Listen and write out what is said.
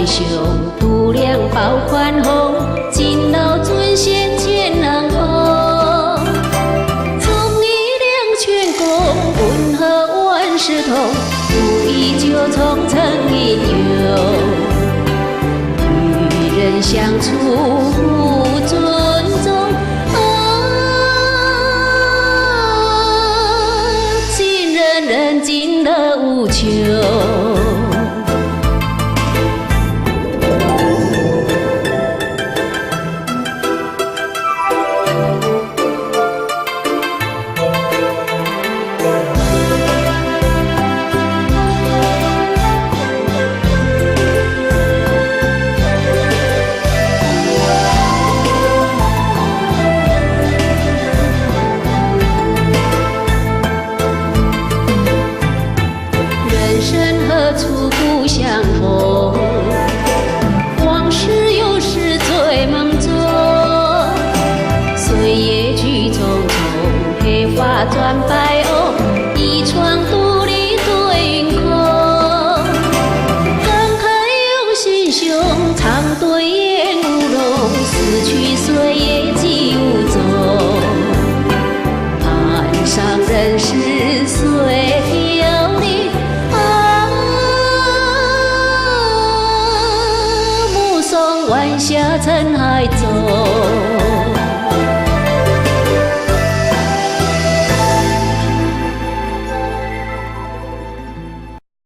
爱上度量包宽宏，尽老尊贤前人红。忠义两全公，温和万事通，不依旧从成英勇。与人相处互尊重，尽人人尽乐无穷。何处不相逢？往事有时醉梦中。岁月去匆匆，黑发转白鸥，一窗独立对云空。感慨用心胸，长对眼无容，逝去岁月几无踪。岸上人世随飘零。晚霞尘海中。